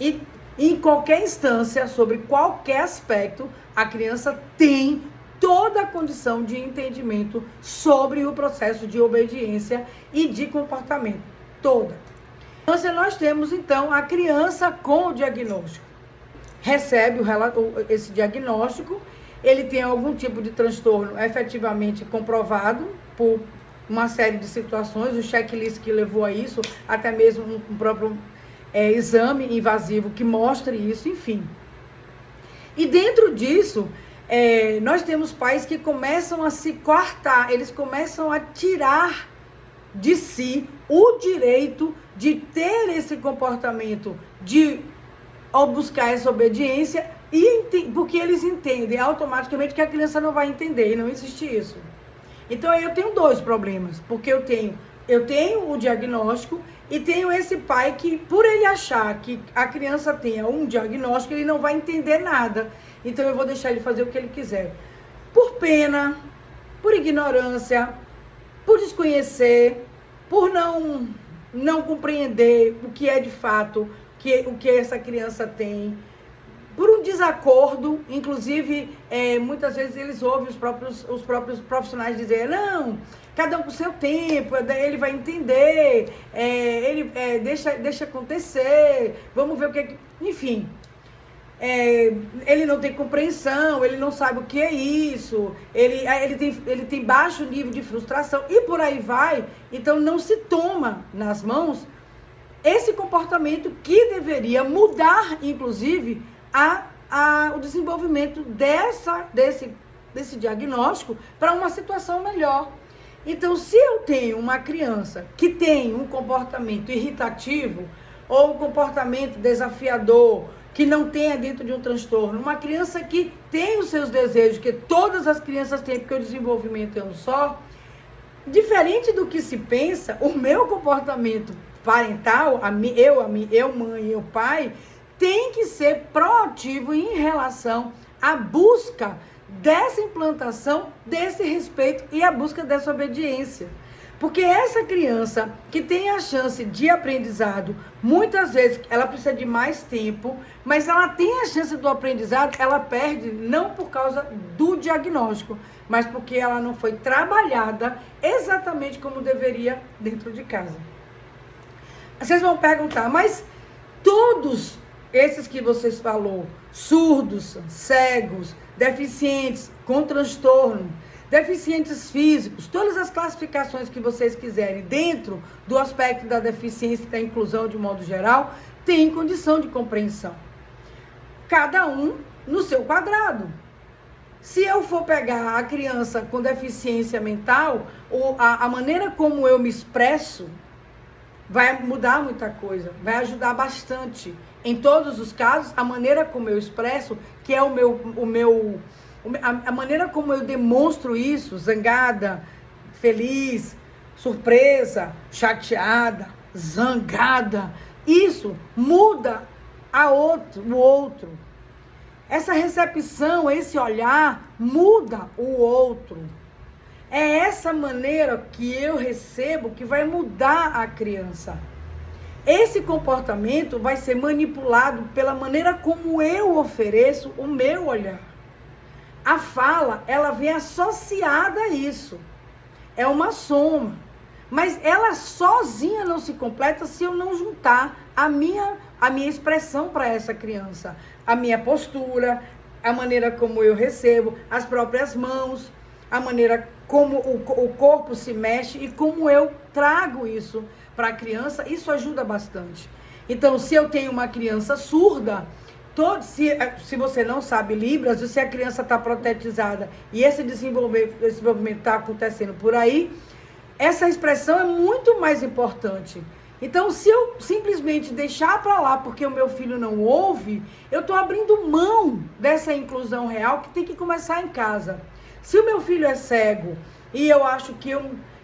E em qualquer instância, sobre qualquer aspecto, a criança tem toda a condição de entendimento sobre o processo de obediência e de comportamento. Toda. Então, nós temos, então, a criança com o diagnóstico. Recebe esse diagnóstico, ele tem algum tipo de transtorno efetivamente comprovado por uma série de situações, o checklist que levou a isso, até mesmo um próprio exame invasivo que mostre isso, enfim. E dentro disso, nós temos pais que começam a se coartar, eles começam a tirar de si o direito de ter esse comportamento, ao buscar essa obediência, porque eles entendem automaticamente que a criança não vai entender, e não existe isso. Então, aí eu tenho dois problemas, porque eu tenho o diagnóstico e tenho esse pai que, por ele achar que a criança tenha um diagnóstico, ele não vai entender nada. Então, eu vou deixar ele fazer o que ele quiser. Por pena, por ignorância, por desconhecer, por não compreender o que é de fato, o que essa criança tem, por um desacordo, inclusive, muitas vezes eles ouvem os próprios profissionais dizer, não, cada um com o seu tempo, ele vai entender, deixa acontecer, vamos ver o que é. Enfim, ele não tem compreensão, ele não sabe o que é isso, ele tem baixo nível de frustração, e por aí vai. Então, não se toma nas mãos esse comportamento que deveria mudar, inclusive, o desenvolvimento desse diagnóstico para uma situação melhor. Então, se eu tenho uma criança que tem um comportamento irritativo ou um comportamento desafiador, que não tenha dentro de um transtorno, uma criança que tem os seus desejos, que todas as crianças têm, porque o desenvolvimento é um só, diferente do que se pensa, o meu comportamento parental, eu mãe, eu pai, tem que ser proativo em relação à busca dessa implantação, desse respeito e a busca dessa obediência. Porque essa criança que tem a chance de aprendizado, muitas vezes ela precisa de mais tempo, mas ela tem a chance do aprendizado, ela perde não por causa do diagnóstico, mas porque ela não foi trabalhada exatamente como deveria dentro de casa. Vocês vão perguntar, mas todos esses que vocês falou, surdos, cegos, deficientes, com transtorno, deficientes físicos, todas as classificações que vocês quiserem, dentro do aspecto da deficiência e da inclusão de modo geral, tem condição de compreensão. Cada um no seu quadrado. Se eu for pegar a criança com deficiência mental, a maneira como eu me expresso, vai mudar muita coisa, vai ajudar bastante. Em todos os casos, a maneira como eu expresso, que é a maneira como eu demonstro isso, zangada, feliz, surpresa, chateada, zangada, isso muda o outro. Essa recepção, esse olhar, muda o outro. É essa maneira que eu recebo que vai mudar a criança. Esse comportamento vai ser manipulado pela maneira como eu ofereço o meu olhar. A fala, ela vem associada a isso. É uma soma. Mas ela sozinha não se completa se eu não juntar a minha expressão para essa criança. A minha postura, a maneira como eu recebo, as próprias mãos, a maneira como o corpo se mexe e como eu trago isso para a criança, isso ajuda bastante. Então, se eu tenho uma criança surda, se você não sabe Libras, se a criança está protetizada e esse desenvolvimento está acontecendo por aí, essa expressão é muito mais importante. Então, se eu simplesmente deixar para lá porque o meu filho não ouve, eu estou abrindo mão dessa inclusão real que tem que começar em casa. Se o meu filho é cego e eu acho que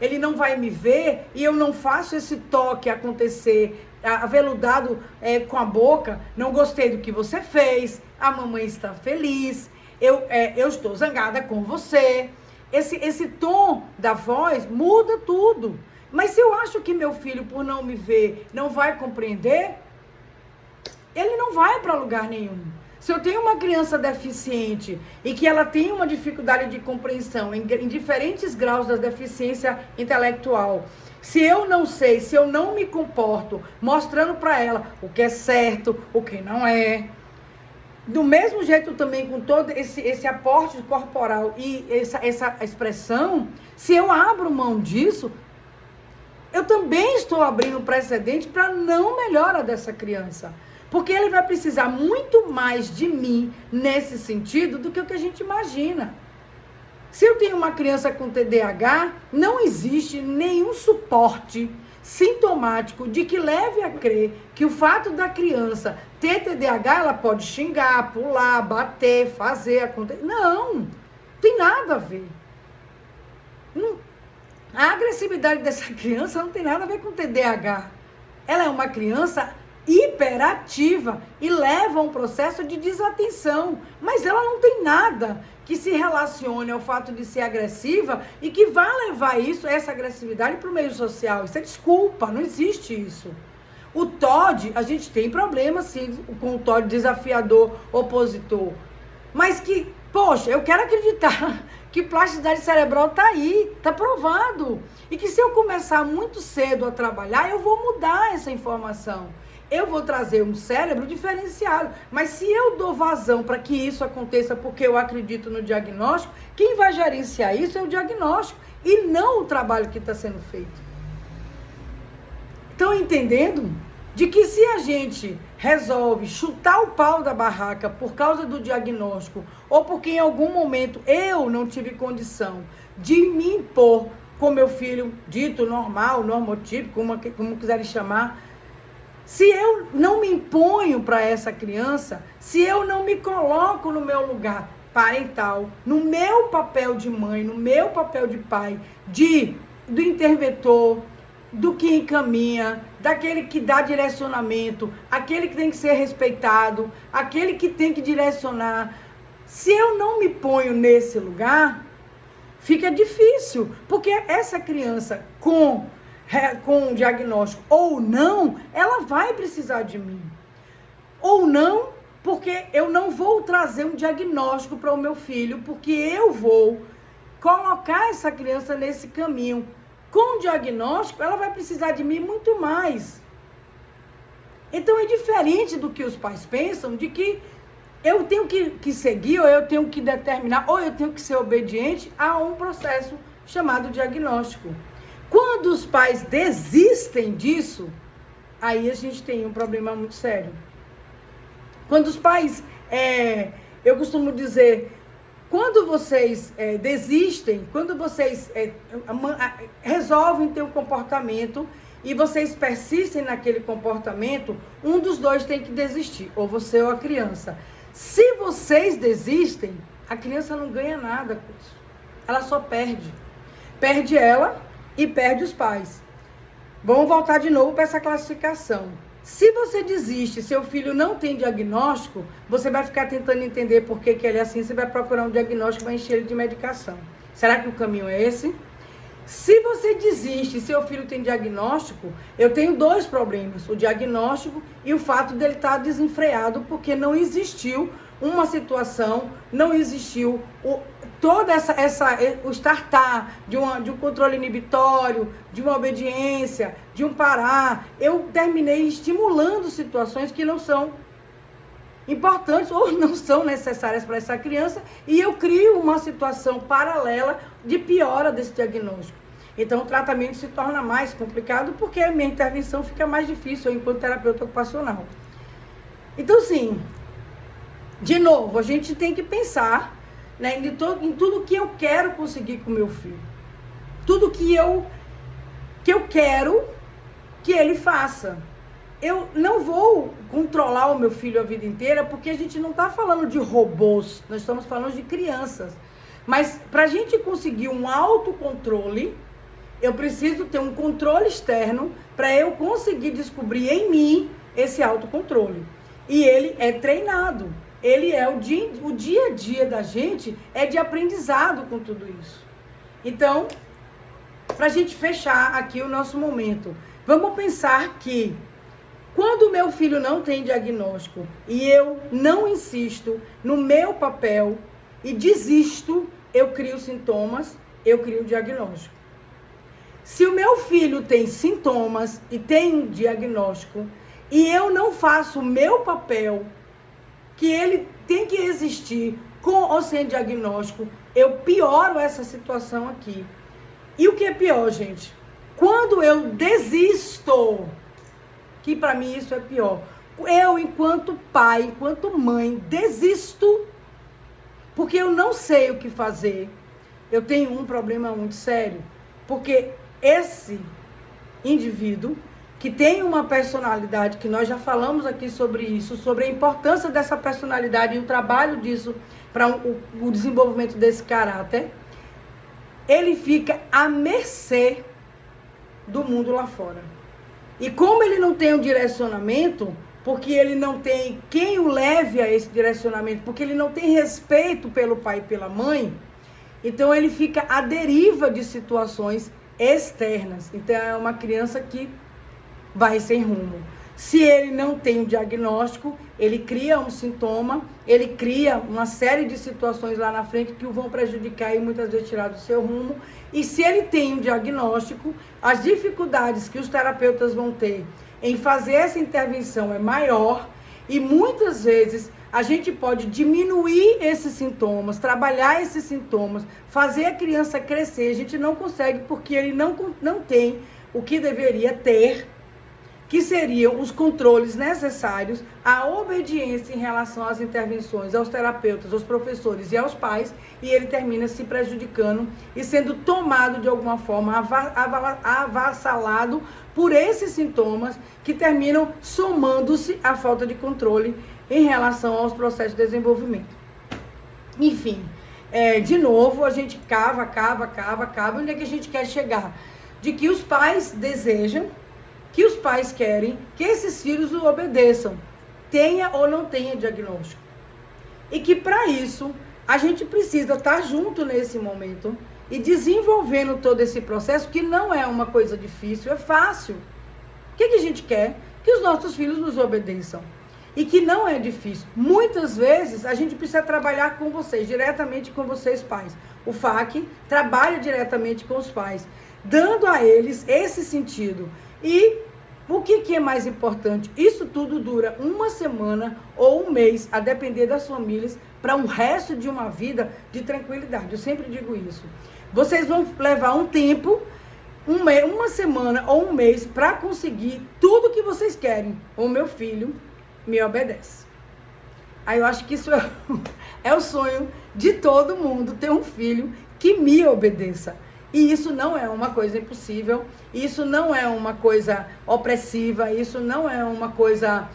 ele não vai me ver e eu não faço esse toque acontecer, aveludado com a boca, não gostei do que você fez, a mamãe está feliz, eu estou zangada com você. Esse tom da voz muda tudo. Mas se eu acho que meu filho, por não me ver, não vai compreender, ele não vai para lugar nenhum. Se eu tenho uma criança deficiente e que ela tem uma dificuldade de compreensão em diferentes graus da deficiência intelectual, se eu não sei, se eu não me comporto mostrando para ela o que é certo, o que não é, do mesmo jeito também com todo esse aporte corporal e essa expressão, se eu abro mão disso, eu também estou abrindo precedente para não melhora dessa criança. Porque ele vai precisar muito mais de mim nesse sentido do que o que a gente imagina. Se eu tenho uma criança com TDAH, não existe nenhum suporte sintomático de que leve a crer que o fato da criança ter TDAH, ela pode xingar, pular, bater, fazer, acontecer. Não, tem nada a ver. A agressividade dessa criança não tem nada a ver com TDAH. Ela é uma criança hiperativa e leva a um processo de desatenção, mas ela não tem nada que se relacione ao fato de ser agressiva e que vá levar essa agressividade para o meio social. Isso é desculpa, não existe isso. O TOD, a gente tem problema sim com o TOD desafiador, opositor, mas que, poxa, eu quero acreditar que plasticidade cerebral está aí, está provado, e que se eu começar muito cedo a trabalhar, eu vou mudar essa informação. Eu vou trazer um cérebro diferenciado. Mas se eu dou vazão para que isso aconteça porque eu acredito no diagnóstico, quem vai gerenciar isso é o diagnóstico e não o trabalho que está sendo feito. Estão entendendo? De que se a gente resolve chutar o pau da barraca por causa do diagnóstico ou porque em algum momento eu não tive condição de me impor com meu filho dito normal, normotípico, como quiserem chamar, se eu não me imponho para essa criança, se eu não me coloco no meu lugar parental, no meu papel de mãe, no meu papel de pai, do interventor, do que encaminha, daquele que dá direcionamento, aquele que tem que ser respeitado, aquele que tem que direcionar. Se eu não me ponho nesse lugar, fica difícil, porque essa criança com diagnóstico ou não, ela vai precisar de mim. Ou não, porque eu não vou trazer um diagnóstico para o meu filho, porque eu vou colocar essa criança nesse caminho. Com o diagnóstico, ela vai precisar de mim muito mais. Então é diferente do que os pais pensam, de que eu tenho que seguir, ou eu tenho que determinar, ou eu tenho que ser obediente a um processo chamado diagnóstico. Quando os pais desistem disso, aí a gente tem um problema muito sério. Quando os pais, eu costumo dizer, quando vocês desistem, quando vocês resolvem ter um comportamento e vocês persistem naquele comportamento, um dos dois tem que desistir, ou você ou a criança. Se vocês desistem, a criança não ganha nada com isso. Ela só perde. Perde ela e perde os pais. Vamos voltar de novo para essa classificação. Se você desiste, seu filho não tem diagnóstico, você vai ficar tentando entender por que ele é assim, você vai procurar um diagnóstico, vai encher ele de medicação. Será que o caminho é esse? Se você desiste, seu filho tem diagnóstico, eu tenho dois problemas, o diagnóstico e o fato dele estar desenfreado, porque não existiu uma situação, não existiu o startar de um controle inibitório, de uma obediência, de um parar. Eu terminei estimulando situações que não são importantes ou não são necessárias para essa criança e eu crio uma situação paralela de piora desse diagnóstico. Então o tratamento se torna mais complicado porque a minha intervenção fica mais difícil enquanto terapeuta ocupacional. Então, sim, de novo, a gente tem que pensar, né, em tudo que eu quero conseguir com meu filho. Tudo que eu quero que ele faça. Eu não vou controlar o meu filho a vida inteira, porque a gente não está falando de robôs, nós estamos falando de crianças. Mas para a gente conseguir um autocontrole, eu preciso ter um controle externo para eu conseguir descobrir em mim esse autocontrole. E ele é treinado. Ele é o dia a dia da gente é de aprendizado com tudo isso. Então, para a gente fechar aqui o nosso momento, vamos pensar que Quando o meu filho não tem diagnóstico e eu não insisto no meu papel e desisto, eu crio sintomas, eu crio diagnóstico. Se o meu filho tem sintomas e tem um diagnóstico e eu não faço o meu papel, que ele tem que existir com ou sem diagnóstico, eu pioro essa situação aqui. E o que é pior, gente? Quando eu desisto, que para mim isso é pior. Eu, enquanto pai, enquanto mãe, desisto, porque eu não sei o que fazer. Eu tenho um problema muito sério, porque esse indivíduo que tem uma personalidade, que nós já falamos aqui sobre isso, sobre a importância dessa personalidade e o trabalho disso para o desenvolvimento desse caráter, ele fica à mercê do mundo lá fora. E como ele não tem um direcionamento, porque ele não tem quem o leve a esse direcionamento, porque ele não tem respeito pelo pai e pela mãe, então ele fica à deriva de situações externas. Então é uma criança que vai sem rumo. Se ele não tem um diagnóstico, ele cria um sintoma, ele cria uma série de situações lá na frente que o vão prejudicar e muitas vezes tirar do seu rumo. E se ele tem um diagnóstico, as dificuldades que os terapeutas vão ter em fazer essa intervenção é maior e muitas vezes a gente pode diminuir esses sintomas, trabalhar esses sintomas, fazer a criança crescer. A gente não consegue porque ele não tem o que deveria ter, que seriam os controles necessários, a obediência em relação às intervenções, aos terapeutas, aos professores e aos pais, e ele termina se prejudicando e sendo tomado de alguma forma, avassalado por esses sintomas que terminam somando-se à falta de controle em relação aos processos de desenvolvimento. Enfim, de novo, a gente cava, onde é que a gente quer chegar? De que os pais desejam, que os pais querem que esses filhos o obedeçam, tenha ou não tenha diagnóstico. E que para isso, a gente precisa estar junto nesse momento e desenvolvendo todo esse processo, que não é uma coisa difícil, é fácil. O que a gente quer? Que os nossos filhos nos obedeçam. E que não é difícil. Muitas vezes, a gente precisa trabalhar com vocês, diretamente com vocês pais. O FAQ trabalha diretamente com os pais, dando a eles esse sentido. E o que é mais importante? Isso tudo dura uma semana ou um mês, a depender das famílias, para um resto de uma vida de tranquilidade. Eu sempre digo isso. Vocês vão levar um tempo, uma semana ou um mês, para conseguir tudo que vocês querem. O meu filho me obedece. Aí eu acho que isso é o sonho de todo mundo, ter um filho que me obedeça. E isso não é uma coisa impossível, isso não é uma coisa opressiva, isso não é uma coisa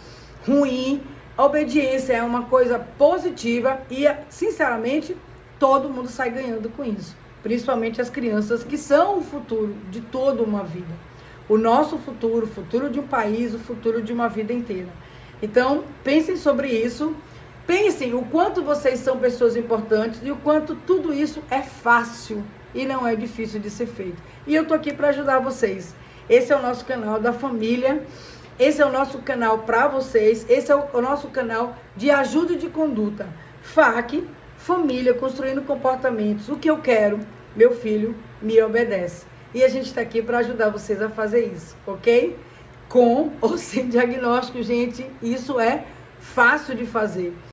ruim. A obediência é uma coisa positiva e, sinceramente, todo mundo sai ganhando com isso. Principalmente as crianças, que são o futuro de toda uma vida. O nosso futuro, o futuro de um país, o futuro de uma vida inteira. Então, pensem sobre isso. Pensem o quanto vocês são pessoas importantes e o quanto tudo isso é fácil e não é difícil de ser feito. E eu tô aqui para ajudar vocês. Esse é o nosso canal da família, esse é o nosso canal para vocês, esse é o nosso canal de ajuda de conduta. FAQ, família, construindo comportamentos. O que eu quero, meu filho me obedece. E a gente está aqui para ajudar vocês a fazer isso, ok? Com ou sem diagnóstico, gente, isso é fácil de fazer.